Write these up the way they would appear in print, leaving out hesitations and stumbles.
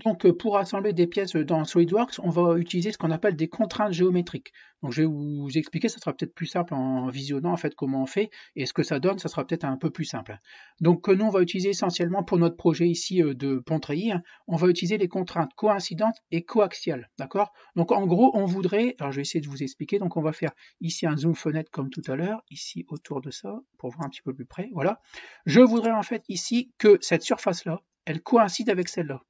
Donc, pour assembler des pièces dans SolidWorks, on va utiliser ce qu'on appelle des contraintes géométriques. Donc, je vais vous expliquer, ça sera peut-être plus simple en visionnant en fait comment on fait, et ce que ça donne, ça sera peut-être un peu plus simple. Donc, nous, on va utiliser essentiellement pour notre projet ici de Pontreuilly, on va utiliser les contraintes coïncidentes et coaxiales, d'accord? Donc, en gros, on voudrait, alors je vais essayer de vous expliquer, donc on va faire ici un zoom fenêtre comme tout à l'heure, ici autour de ça, pour voir un petit peu plus près, voilà. Je voudrais en fait ici que cette surface-là, elle coïncide avec celle-là.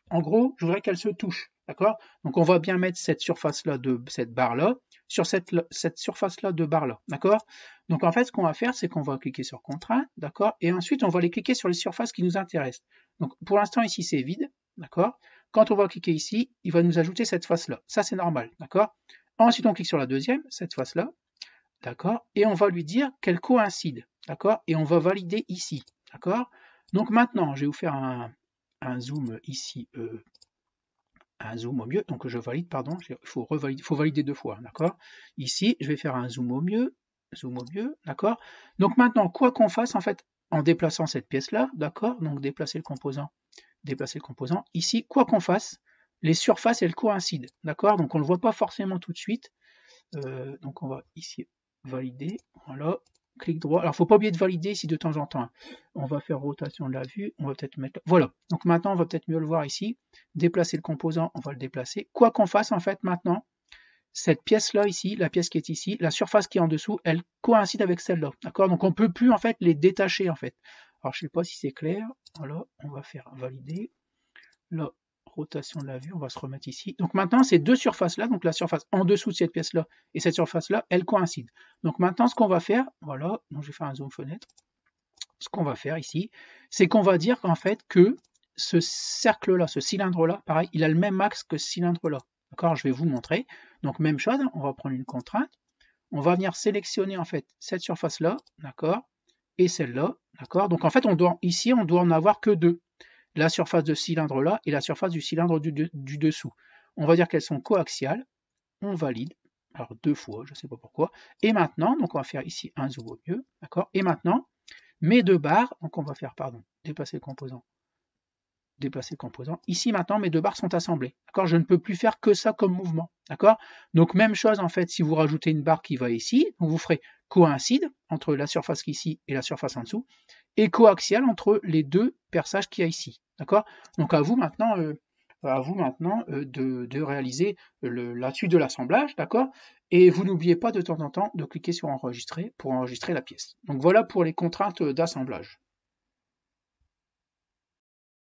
En gros, je voudrais qu'elle se touche, d'accord? Donc on va bien mettre cette surface-là de cette barre-là sur cette surface-là de barre-là, d'accord? Donc en fait, ce qu'on va faire, c'est qu'on va cliquer sur contrainte, d'accord? Et ensuite, on va aller cliquer sur les surfaces qui nous intéressent. Donc pour l'instant, ici, c'est vide, d'accord? Quand on va cliquer ici, il va nous ajouter cette face-là. Ça, c'est normal, d'accord? Ensuite, on clique sur la deuxième, cette face-là, d'accord? Et on va lui dire qu'elle coïncide, d'accord? Et on va valider ici, d'accord? Donc maintenant, je vais vous faire un zoom ici, un zoom au mieux, donc je valide, pardon, il faut valider deux fois, d'accord? Ici, je vais faire un zoom au mieux, d'accord? Donc maintenant, quoi qu'on fasse, en fait, en déplaçant cette pièce-là, d'accord? Donc déplacer le composant, ici, quoi qu'on fasse, les surfaces, elles coïncident, d'accord? Donc on ne le voit pas forcément tout de suite, donc on va ici valider, voilà, clic droit. Alors, il ne faut pas oublier de valider ici de temps en temps. On va faire rotation de la vue, on va peut-être mettre... Voilà, donc maintenant, on va peut-être mieux le voir ici. Déplacer le composant, on va le déplacer. Quoi qu'on fasse, en fait, maintenant, cette pièce-là ici, la pièce qui est ici, la surface qui est en dessous, elle coïncide avec celle-là, d'accord? Donc, on ne peut plus, en fait, les détacher, en fait. Alors, je ne sais pas si c'est clair. Voilà, on va faire valider. Là, rotation de la vue, on va se remettre ici. Donc maintenant, ces deux surfaces-là, donc la surface en dessous de cette pièce-là et cette surface-là, elles coïncident. Donc maintenant, ce qu'on va faire, voilà, donc je vais faire un zoom fenêtre. Ce qu'on va faire ici, c'est qu'on va dire en fait que ce cercle-là, ce cylindre-là, pareil, il a le même axe que ce cylindre-là. D'accord? Je vais vous montrer. Donc même chose, on va prendre une contrainte. On va venir sélectionner en fait cette surface-là, d'accord? Et celle-là, d'accord? Donc en fait, ici, on doit en avoir que deux. La surface de ce cylindre-là et la surface du cylindre du dessous. On va dire qu'elles sont coaxiales, on valide, alors deux fois, je ne sais pas pourquoi, et maintenant, donc on va faire ici un zoom au mieux, d'accord? Et maintenant, mes deux barres, donc on va faire, pardon, déplacer le composant, ici maintenant, mes deux barres sont assemblées, d'accord? Je ne peux plus faire que ça comme mouvement, d'accord? Donc même chose, en fait, si vous rajoutez une barre qui va ici, donc vous ferez coïncide entre la surface qui est ici et la surface en dessous, et coaxial entre les deux perçages qu'il y a ici. D'accord? Donc à vous maintenant, de réaliser la suite de l'assemblage, d'accord? Et vous n'oubliez pas de temps en temps de cliquer sur enregistrer pour enregistrer la pièce. Donc voilà pour les contraintes d'assemblage.